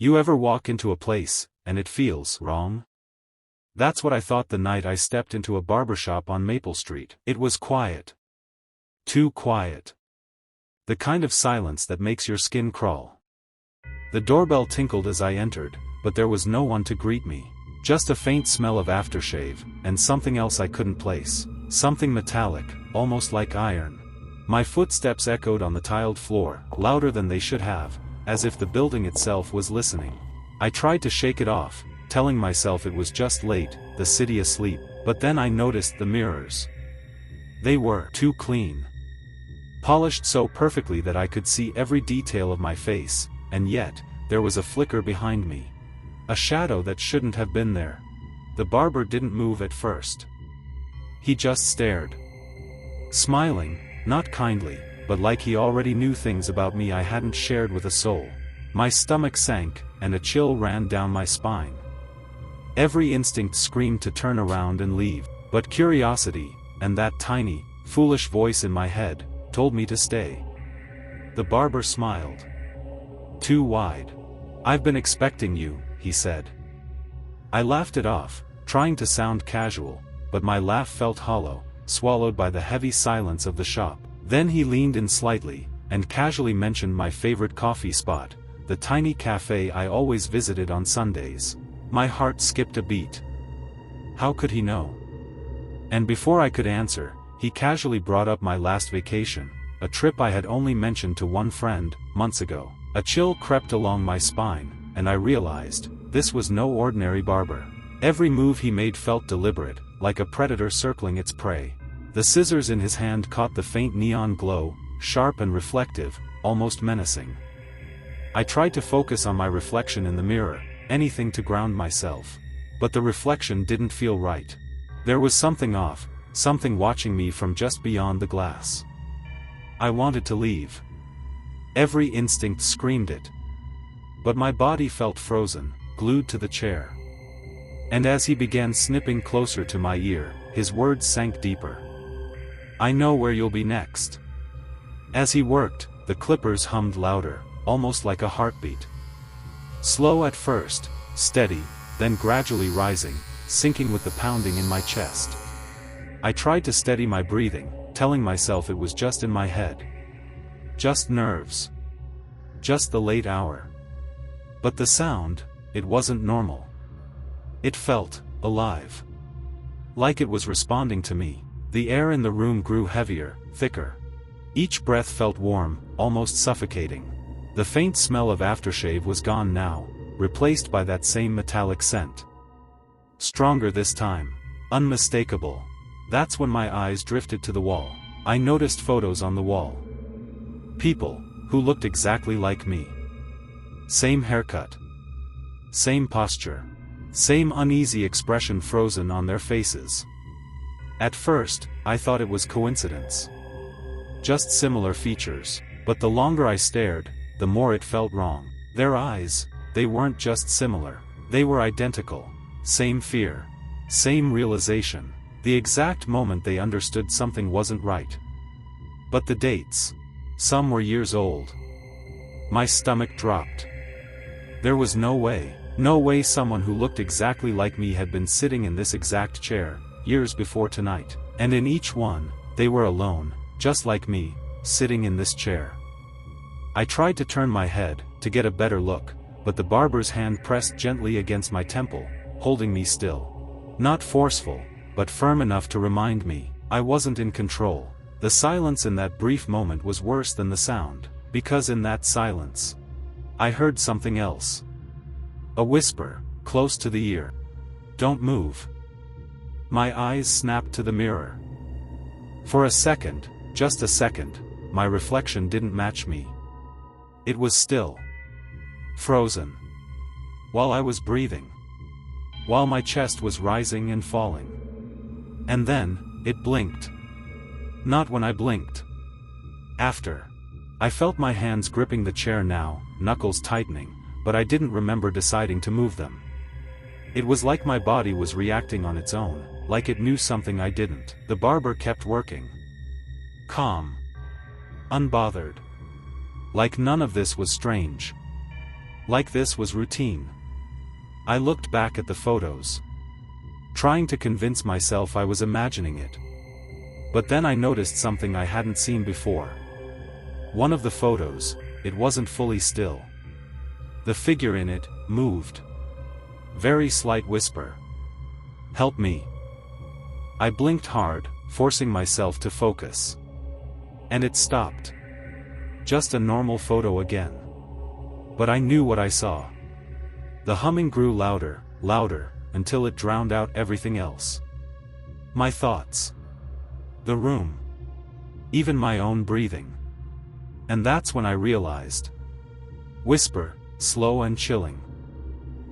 You ever walk into a place, and it feels wrong? That's what I thought the night I stepped into a barbershop on Maple Street. It was quiet. Too quiet. The kind of silence that makes your skin crawl. The doorbell tinkled as I entered, but there was no one to greet me. Just a faint smell of aftershave, and something else I couldn't place. Something metallic, almost like iron. My footsteps echoed on the tiled floor, louder than they should have, as if the building itself was listening. I tried to shake it off, telling myself it was just late, the city asleep, but then I noticed the mirrors. They were too clean. Polished so perfectly that I could see every detail of my face, and yet, there was a flicker behind me. A shadow that shouldn't have been there. The barber didn't move at first. He just stared. Smiling, not kindly, but like he already knew things about me I hadn't shared with a soul. My stomach sank, and a chill ran down my spine. Every instinct screamed to turn around and leave, but curiosity, and that tiny, foolish voice in my head, told me to stay. The barber smiled. Too wide. I've been expecting you, he said. I laughed it off, trying to sound casual, but my laugh felt hollow, swallowed by the heavy silence of the shop. Then he leaned in slightly, and casually mentioned my favorite coffee spot, the tiny cafe I always visited on Sundays. My heart skipped a beat. How could he know? And before I could answer, he casually brought up my last vacation, a trip I had only mentioned to one friend, months ago. A chill crept along my spine, and I realized, this was no ordinary barber. Every move he made felt deliberate, like a predator circling its prey. The scissors in his hand caught the faint neon glow, sharp and reflective, almost menacing. I tried to focus on my reflection in the mirror, anything to ground myself. But the reflection didn't feel right. There was something off, something watching me from just beyond the glass. I wanted to leave. Every instinct screamed it. But my body felt frozen, glued to the chair. And as he began snipping closer to my ear, his words sank deeper. I know where you'll be next. As he worked, the clippers hummed louder, almost like a heartbeat. Slow at first, steady, then gradually rising, sinking with the pounding in my chest. I tried to steady my breathing, telling myself it was just in my head. Just nerves. Just the late hour. But the sound, it wasn't normal. It felt alive. Like it was responding to me. The air in the room grew heavier, thicker. Each breath felt warm, almost suffocating. The faint smell of aftershave was gone now, replaced by that same metallic scent. Stronger this time. Unmistakable. That's when my eyes drifted to the wall. I noticed photos on the wall. People, who looked exactly like me. Same haircut. Same posture. Same uneasy expression frozen on their faces. At first, I thought it was coincidence. Just similar features, but the longer I stared, the more it felt wrong. Their eyes, they weren't just similar, they were identical. Same fear. Same realization. The exact moment they understood something wasn't right. But the dates. Some were years old. My stomach dropped. There was no way someone who looked exactly like me had been sitting in this exact chair, years before tonight. And in each one, they were alone, just like me, sitting in this chair. I tried to turn my head, to get a better look, but the barber's hand pressed gently against my temple, holding me still. Not forceful, but firm enough to remind me, I wasn't in control. The silence in that brief moment was worse than the sound, because in that silence, I heard something else. A whisper, close to the ear. Don't move. My eyes snapped to the mirror. For a second, just a second, my reflection didn't match me. It was still. Frozen. While I was breathing. While my chest was rising and falling. And then, it blinked. Not when I blinked. After. I felt my hands gripping the chair now, knuckles tightening, but I didn't remember deciding to move them. It was like my body was reacting on its own, like it knew something I didn't. The barber kept working. Calm. Unbothered. Like none of this was strange. Like this was routine. I looked back at the photos, trying to convince myself I was imagining it. But then I noticed something I hadn't seen before. One of the photos, it wasn't fully still. The figure in it moved. Very slight whisper. "Help me." I blinked hard, forcing myself to focus. And it stopped. Just a normal photo again. But I knew what I saw. The humming grew louder, louder, until it drowned out everything else. My thoughts. The room. Even my own breathing. And that's when I realized. Whisper, slow and chilling.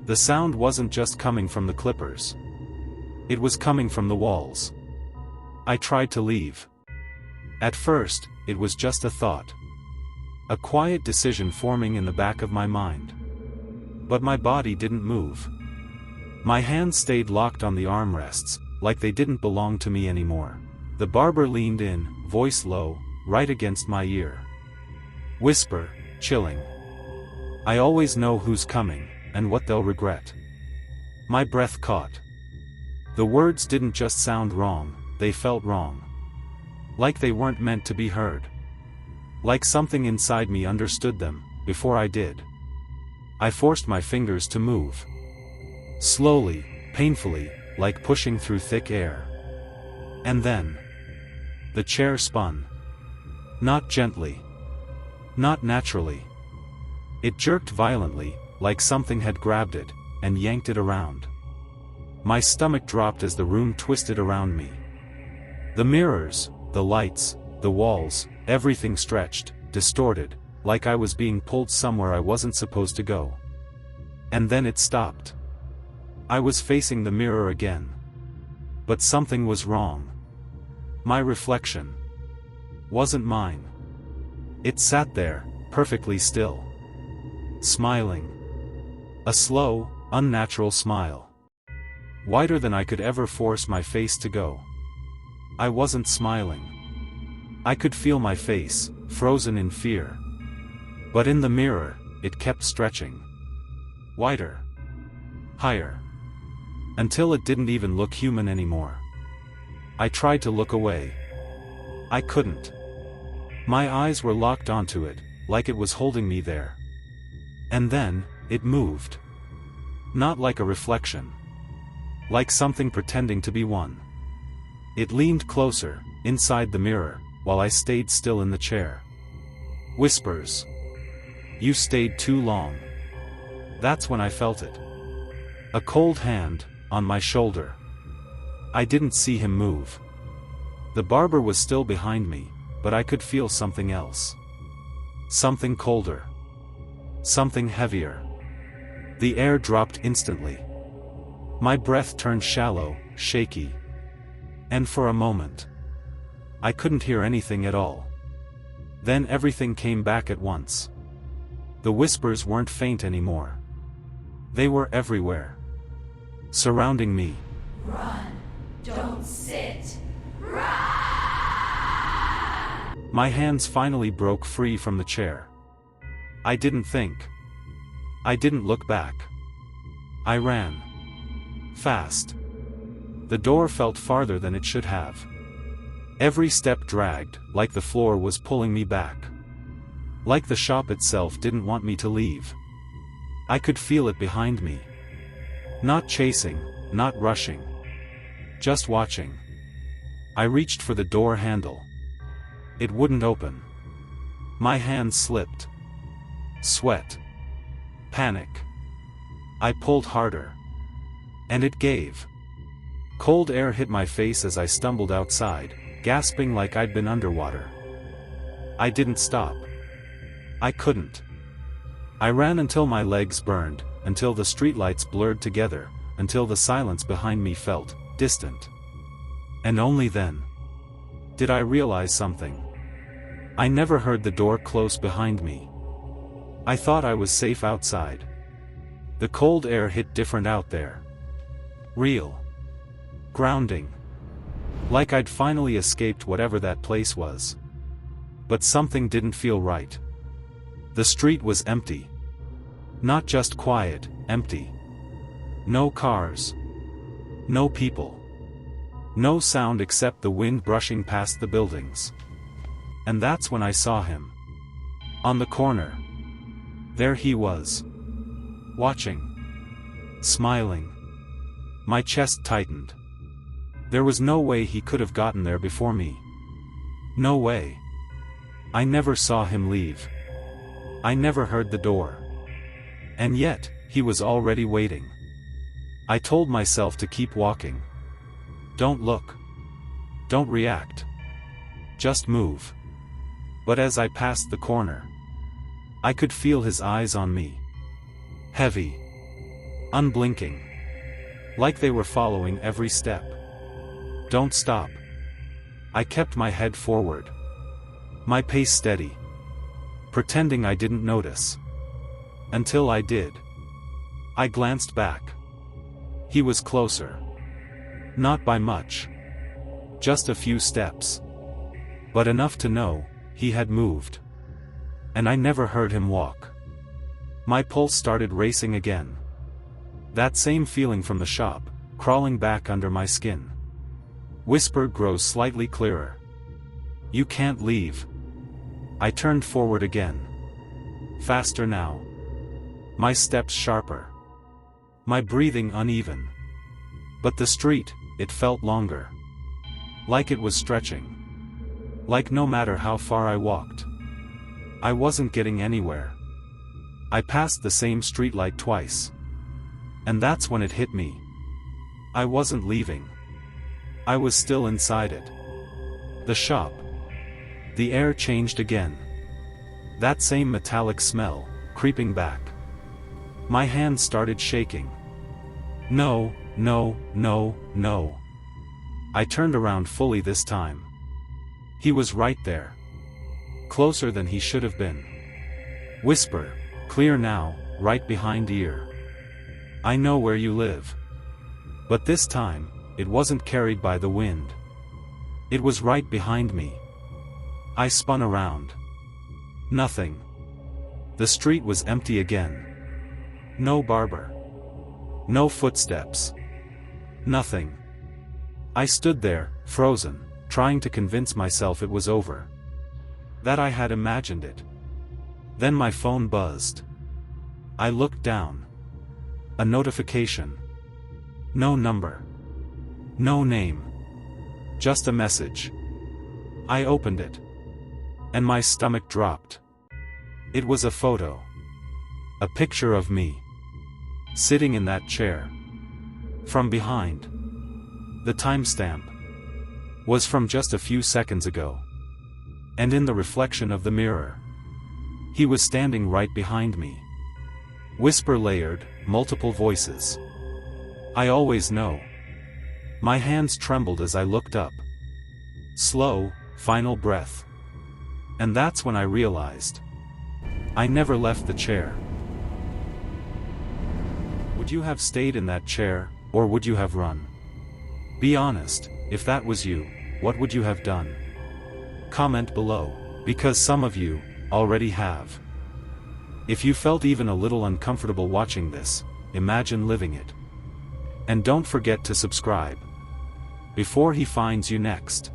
The sound wasn't just coming from the clippers. It was coming from the walls. I tried to leave. At first, it was just a thought. A quiet decision forming in the back of my mind. But my body didn't move. My hands stayed locked on the armrests, like they didn't belong to me anymore. The barber leaned in, voice low, right against my ear. Whisper, chilling. "I always know who's coming, and what they'll regret." My breath caught. The words didn't just sound wrong, they felt wrong. Like they weren't meant to be heard. Like something inside me understood them, before I did. I forced my fingers to move. Slowly, painfully, like pushing through thick air. And then, the chair spun. Not gently. Not naturally. It jerked violently, like something had grabbed it, and yanked it around. My stomach dropped as the room twisted around me. The mirrors, the lights, the walls, everything stretched, distorted, like I was being pulled somewhere I wasn't supposed to go. And then it stopped. I was facing the mirror again. But something was wrong. My reflection wasn't mine. It sat there, perfectly still. Smiling. A slow, unnatural smile. Wider than I could ever force my face to go. I wasn't smiling. I could feel my face, frozen in fear. But in the mirror, it kept stretching. Wider. Higher. Until it didn't even look human anymore. I tried to look away. I couldn't. My eyes were locked onto it, like it was holding me there. And then, it moved. Not like a reflection. Like something pretending to be one. It leaned closer, inside the mirror, while I stayed still in the chair. Whispers. "You stayed too long." That's when I felt it. A cold hand, on my shoulder. I didn't see him move. The barber was still behind me, but I could feel something else. Something colder. Something heavier. The air dropped instantly. My breath turned shallow, shaky. And for a moment, I couldn't hear anything at all. Then everything came back at once. The whispers weren't faint anymore. They were everywhere. Surrounding me. Run! Don't sit! Run! My hands finally broke free from the chair. I didn't think. I didn't look back. I ran. Fast. The door felt farther than it should have. Every step dragged, like the floor was pulling me back. Like the shop itself didn't want me to leave. I could feel it behind me. Not chasing, not rushing. Just watching. I reached for the door handle. It wouldn't open. My hand slipped. Sweat. Panic. I pulled harder. And it gave. Cold air hit my face as I stumbled outside, gasping like I'd been underwater. I didn't stop. I couldn't. I ran until my legs burned, until the streetlights blurred together, until the silence behind me felt distant. And only then did I realize something. I never heard the door close behind me. I thought I was safe outside. The cold air hit different out there. Real. Grounding. Like I'd finally escaped whatever that place was. But something didn't feel right. The street was empty. Not just quiet, empty. No cars. No people. No sound except the wind brushing past the buildings. And that's when I saw him. On the corner. There he was. Watching. Smiling. My chest tightened. There was no way he could have gotten there before me. No way. I never saw him leave. I never heard the door. And yet, he was already waiting. I told myself to keep walking. Don't look. Don't react. Just move. But as I passed the corner, I could feel his eyes on me. Heavy. Unblinking. Like they were following every step. Don't stop. I kept my head forward. My pace steady. Pretending I didn't notice. Until I did. I glanced back. He was closer. Not by much. Just a few steps. But enough to know, he had moved. And I never heard him walk. My pulse started racing again. That same feeling from the shop, crawling back under my skin. Whisper grows slightly clearer. You can't leave. I turned forward again. Faster now. My steps sharper. My breathing uneven. But the street, it felt longer. Like it was stretching. Like no matter how far I walked, I wasn't getting anywhere. I passed the same streetlight twice. And that's when it hit me. I wasn't leaving. I was still inside it. The shop. The air changed again. That same metallic smell, creeping back. My hands started shaking. No, no, no, no. I turned around fully this time. He was right there. Closer than he should have been. Whisper, clear now, right behind ear. I know where you live. But this time, it wasn't carried by the wind. It was right behind me. I spun around. Nothing. The street was empty again. No Barber. No footsteps. Nothing. I stood there, frozen, trying to convince myself it was over. That I had imagined it. Then my phone buzzed. I looked down. A notification. No number. No name. Just a message. I opened it. And my stomach dropped. It was a photo. A picture of me. Sitting in that chair. From behind. The timestamp was from just a few seconds ago. And in the reflection of the mirror, he was standing right behind me. Whisper layered, multiple voices. I always know. My hands trembled as I looked up. Slow, final breath. And that's when I realized. I never left the chair. Would you have stayed in that chair, or would you have run? Be honest, if that was you, what would you have done? Comment below, because some of you already have. If you felt even a little uncomfortable watching this, imagine living it. And don't forget to subscribe. Before he finds you next.